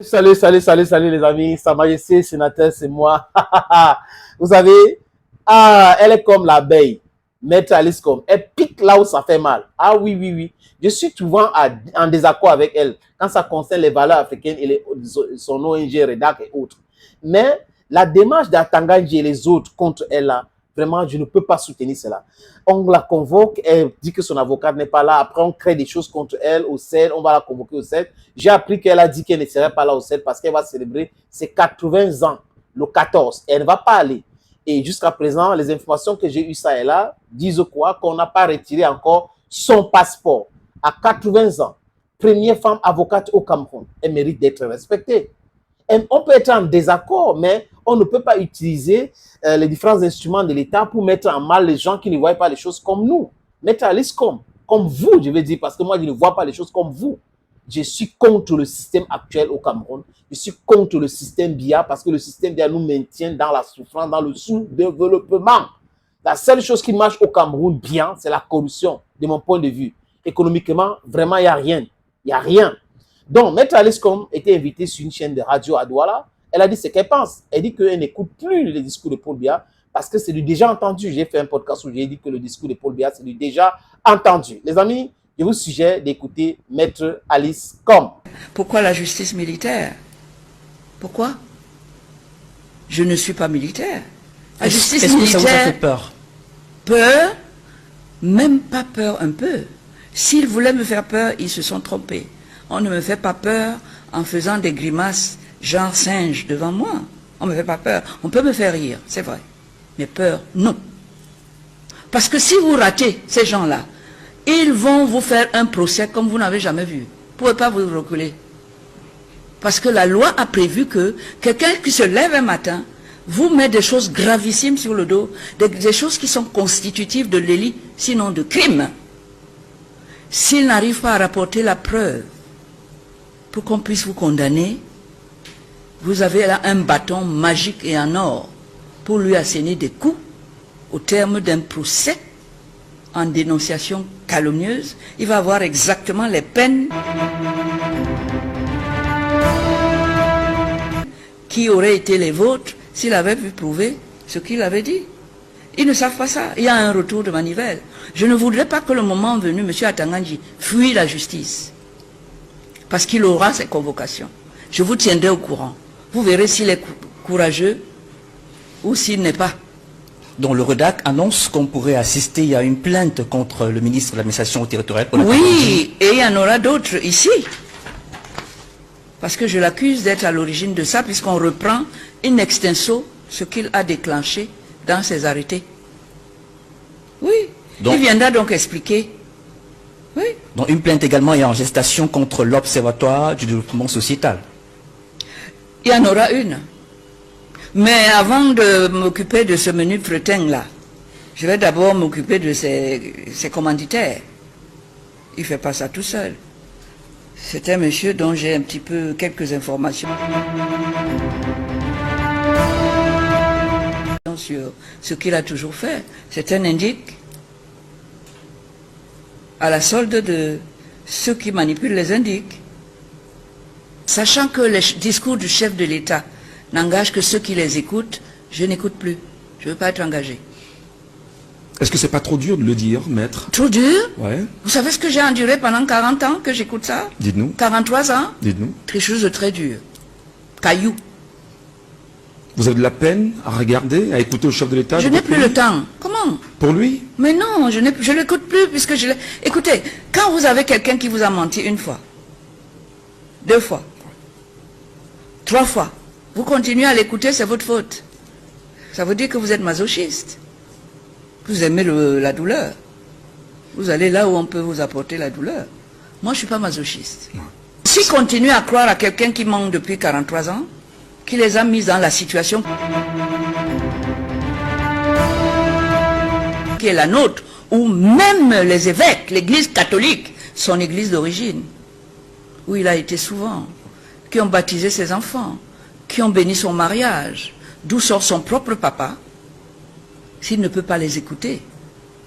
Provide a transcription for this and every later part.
Salut les amis, Sa Majesté Sénateur, c'est moi. Vous savez, elle est comme l'abeille, Maître Alice comme, elle pique là où ça fait mal. Ah oui. Je suis souvent en désaccord avec elle quand ça concerne les valeurs africaines et son ONG, REDAC et autres. Mais la démarche d'Atanganji et les autres contre elle là, vraiment, je ne peux pas soutenir cela. On la convoque, elle dit que son avocat n'est pas là. Après, on crée des choses contre elle au CED. On va la convoquer au CED. J'ai appris qu'elle a dit qu'elle ne serait pas là au CED parce qu'elle va célébrer ses 80 ans le 14. Elle ne va pas aller. Et jusqu'à présent, les informations que j'ai eues ça et là disent quoi? Qu'on n'a pas retiré encore son passeport. À 80 ans, première femme avocate au Cameroun. Elle mérite d'être respectée. On peut être en désaccord, mais on ne peut pas utiliser les différents instruments de l'État pour mettre en mal les gens qui ne voient pas les choses comme nous. Mettre à l'aise comme vous, je veux dire, parce que moi, je ne vois pas les choses comme vous. Je suis contre le système actuel au Cameroun. Je suis contre le système BIA parce que le système BIA nous maintient dans la souffrance, dans le sous-développement. La seule chose qui marche au Cameroun bien, c'est la corruption, de mon point de vue. Économiquement, vraiment, il n'y a rien. Il n'y a rien. Donc, Maître Alice Com était invitée sur une chaîne de radio à Douala. Elle a dit ce qu'elle pense. Elle dit qu'elle n'écoute plus les discours de Paul Biya parce que c'est du déjà entendu. J'ai fait un podcast où j'ai dit que le discours de Paul Biya, c'est du déjà entendu. Les amis, je vous suggère d'écouter Maître Alice Com. Pourquoi la justice militaire? Pourquoi? Je ne suis pas militaire. La justice militaire... Est-ce que ça vous a fait peur? Peur? Même pas peur un peu. S'ils voulaient me faire peur, ils se sont trompés. On ne me fait pas peur en faisant des grimaces genre singe devant moi. On ne me fait pas peur. On peut me faire rire, c'est vrai. Mais peur, non. Parce que si vous ratez ces gens-là, ils vont vous faire un procès comme vous n'avez jamais vu. Vous ne pouvez pas vous reculer. Parce que la loi a prévu que quelqu'un qui se lève un matin vous met des choses gravissimes sur le dos, des choses qui sont constitutives de délit, sinon de crime. S'il n'arrive pas à rapporter la preuve pour qu'on puisse vous condamner, vous avez là un bâton magique et en or pour lui asséner des coups au terme d'un procès en dénonciation calomnieuse. Il va avoir exactement les peines qui auraient été les vôtres s'il avait pu prouver ce qu'il avait dit. Ils ne savent pas ça. Il y a un retour de manivelle. Je ne voudrais pas que le moment venu, M. Atanganji fuit la justice. Parce qu'il aura ses convocations. Je vous tiendrai au courant. Vous verrez s'il est courageux ou s'il n'est pas. Donc le REDAC annonce qu'on pourrait assister à une plainte contre le ministre de l'administration territoriale. Oui, et il y en aura d'autres ici. Parce que je l'accuse d'être à l'origine de ça, puisqu'on reprend in extenso ce qu'il a déclenché dans ses arrêtés. Oui, donc, il viendra donc expliquer. Oui. Donc une plainte également est en gestation contre l'Observatoire du développement sociétal. Il y en aura une. Mais avant de m'occuper de ce menu fretin-là, je vais d'abord m'occuper de ses commanditaires. Il ne fait pas ça tout seul. C'est un monsieur dont j'ai un petit peu quelques informations sur ce qu'il a toujours fait. C'est un indique à la solde de ceux qui manipulent les indiques. Sachant que les discours du chef de l'État n'engagent que ceux qui les écoutent, je n'écoute plus. Je ne veux pas être engagé. Est-ce que c'est pas trop dur de le dire, maître? Trop dur? Ouais. Vous savez ce que j'ai enduré pendant 40 ans que j'écoute ça? Dites-nous. 43 ans? Dites-nous. Quelque chose de très dur. Caillou. Vous avez de la peine à regarder, à écouter au chef de l'État? Je n'ai plus le temps. Comment? Pour lui? Mais non, je ne l'écoute plus puisque je l'ai... Écoutez, quand vous avez quelqu'un qui vous a menti une fois, 2 fois, 3 fois, vous continuez à l'écouter, c'est votre faute. Ça veut dire que vous êtes masochiste. Vous aimez la douleur. Vous allez là où on peut vous apporter la douleur. Moi, je ne suis pas masochiste. S'ils continuent à croire à quelqu'un qui manque depuis 43 ans, qui les a mis dans la situation qui est la nôtre, où même les évêques, l'église catholique, son église d'origine, où il a été souvent, qui ont baptisé ses enfants, qui ont béni son mariage, d'où sort son propre papa, s'il ne peut pas les écouter.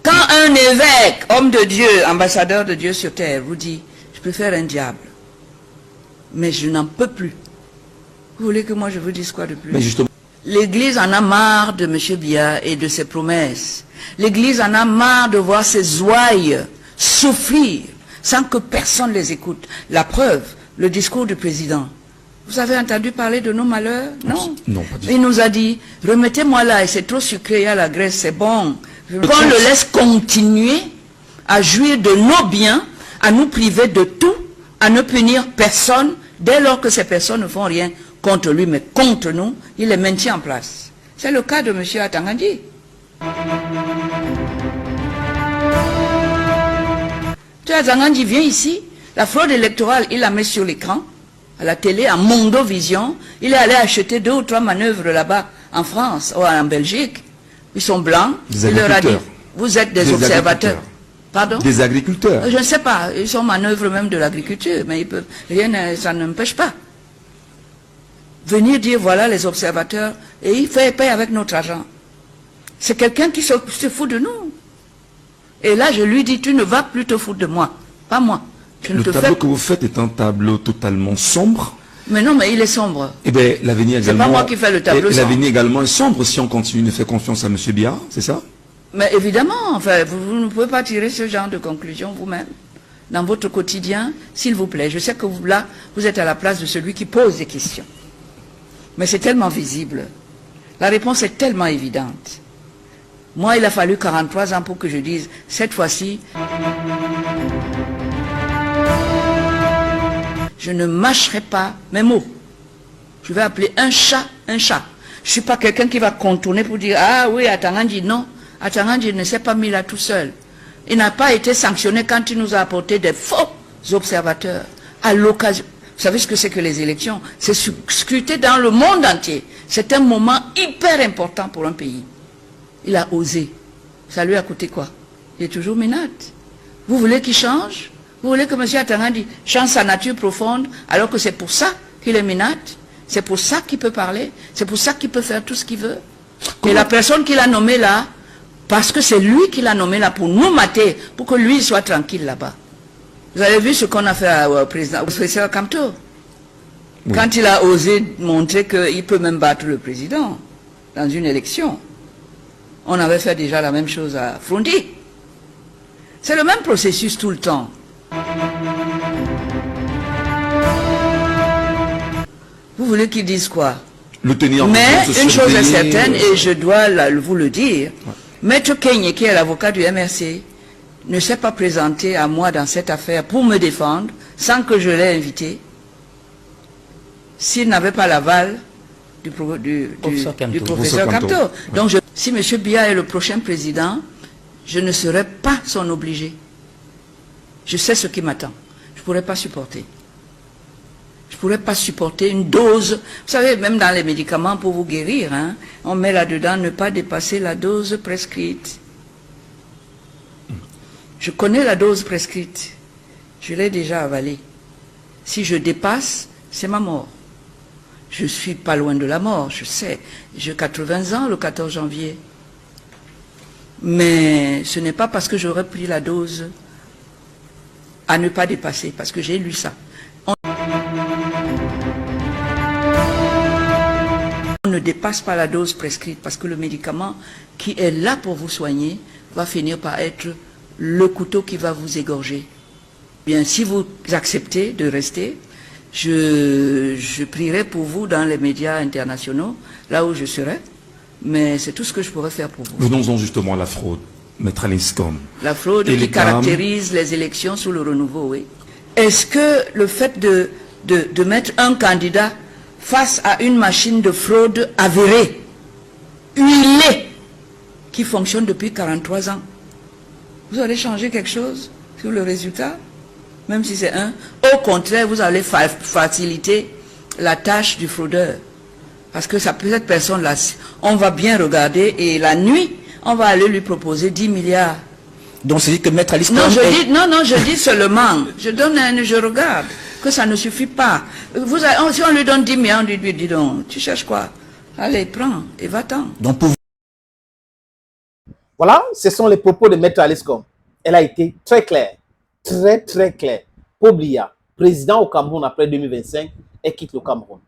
Quand un évêque, homme de Dieu, ambassadeur de Dieu sur terre, vous dit, je préfère un diable, mais je n'en peux plus Vous voulez que moi je vous dise quoi de plus? Mais justement, L'Église en a marre de M. Biya et de ses promesses. L'Église en a marre de voir ses ouailles souffrir sans que personne les écoute. La preuve, le discours du président. Vous avez entendu parler de nos malheurs? Non. non, pas du tout. Il nous a dit, remettez-moi là, et c'est trop sucré, il y a la graisse, c'est bon. Qu'on le laisse continuer à jouir de nos biens, à nous priver de tout, à ne punir personne, dès lors que ces personnes ne font rien contre lui, mais contre nous, il les maintient en place. C'est le cas de M. Atangandi. Atangandi vient ici, la fraude électorale, il la met sur l'écran, à la télé, en Mondovision. Il est allé acheter 2 ou 3 manœuvres là-bas, en France ou en Belgique. Ils sont blancs. Des Il leur a dit, agriculteurs. vous êtes des observateurs. Pardon? Des agriculteurs. Je ne sais pas, ils sont manœuvres même de l'agriculture, mais ils peuvent, ça n'empêche pas. Venir dire, voilà les observateurs, et il paye avec notre argent. C'est quelqu'un qui se fout de nous. Et là, je lui dis, tu ne vas plus te foutre de moi, pas moi. Je ne Le te tableau fais... que vous faites est un tableau totalement sombre. Mais non, mais il est sombre. Eh bien, l'avenir C'est également. pas moi qui fais le tableau sombre. L'avenir également est sombre si on continue de faire confiance à M. Biya, c'est ça? Mais évidemment, enfin, vous ne pouvez pas tirer ce genre de conclusion vous-même. Dans votre quotidien, s'il vous plaît. Je sais que vous, là, vous êtes à la place de celui qui pose des questions. Mais c'est tellement visible. La réponse est tellement évidente. Moi, il a fallu 43 ans pour que je dise, cette fois-ci, je ne mâcherai pas mes mots. Je vais appeler un chat un chat. Je ne suis pas quelqu'un qui va contourner pour dire, ah oui, Atangandi, non. Atangandi ne s'est pas mis là tout seul. Il n'a pas été sanctionné quand il nous a apporté des faux observateurs à l'occasion. Vous savez ce que c'est que les élections? C'est scruté dans le monde entier. C'est un moment hyper important pour un pays. Il a osé. Ça lui a coûté quoi? Il est toujours minate. Vous voulez qu'il change? Vous voulez que M. Atangandi change sa nature profonde alors que c'est pour ça qu'il est minate? C'est pour ça qu'il peut parler? C'est pour ça qu'il peut faire tout ce qu'il veut? Et la personne qu'il a nommée là, parce que c'est lui qui l'a nommé là pour nous mater, pour que lui soit tranquille là-bas. Vous avez vu ce qu'on a fait au président, au professeur Kamto? Oui. Quand il a osé montrer qu'il peut même battre le président dans une élection. On avait fait déjà la même chose à Frondi. C'est le même processus tout le temps. Vous voulez qu'ils disent quoi? Le tenir en Mais compte, une chose est certaine, et je dois vous le dire, ouais. Maître Kenye, qui est l'avocat du MRC, ne s'est pas présenté à moi dans cette affaire pour me défendre, sans que je l'ai invité, s'il n'avait pas l'aval du professeur Kamto. Ouais. Donc, si M. Biya est le prochain président, je ne serai pas son obligé. Je sais ce qui m'attend. Je ne pourrais pas supporter. Je ne pourrais pas supporter une dose. Vous savez, même dans les médicaments pour vous guérir, hein, on met là-dedans ne pas dépasser la dose prescrite. Je connais la dose prescrite. Je l'ai déjà avalée. Si je dépasse, c'est ma mort. Je suis pas loin de la mort, je sais. J'ai 80 ans le 14 janvier. Mais ce n'est pas parce que j'aurais pris la dose à ne pas dépasser, parce que j'ai lu ça. On ne dépasse pas la dose prescrite, parce que le médicament qui est là pour vous soigner va finir par être le couteau qui va vous égorger. Bien, si vous acceptez de rester, je prierai pour vous dans les médias internationaux, là où je serai, mais c'est tout ce que je pourrais faire pour vous. Venons-en justement à la fraude, Maître Aliscom. La fraude qui caractérise les élections sous le renouveau, oui. Est-ce que le fait de mettre un candidat face à une machine de fraude avérée, huilée, qui fonctionne depuis 43 ans, vous allez changer quelque chose sur le résultat? Même si c'est un. Au contraire, vous allez faciliter la tâche du fraudeur. Parce que cette personne-là, on va bien regarder et la nuit, on va aller lui proposer 10 milliards. Donc c'est dit que Maître Aliscom... Non, je dis seulement, je regarde, que ça ne suffit pas. Si on lui donne 10 milliards, on lui dit donc, tu cherches quoi? Allez, prends et va-t'en. Donc pour... Voilà, ce sont les propos de Maître Aliscom. Elle a été très claire. Très clair. Paul Biya, président au Cameroun après 2025, et quitte le Cameroun.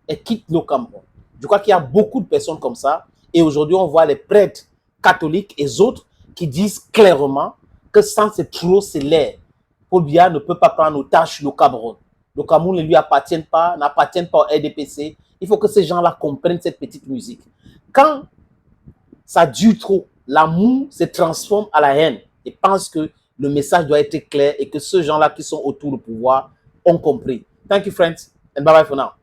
et quitte le Cameroun. Je crois qu'il y a beaucoup de personnes comme ça. Et aujourd'hui, on voit les prêtres catholiques et autres qui disent clairement que sans c'est trop, c'est l'air. Paul Biya ne peut pas prendre otage le Cameroun. Le Cameroun ne lui appartient pas, n'appartient pas au RDPC. Il faut que ces gens-là comprennent cette petite musique. Quand ça dure trop, l'amour se transforme à la haine. Et pense que le message doit être clair et que ceux gens-là qui sont autour du pouvoir ont compris. Thank you, friends, and bye-bye for now.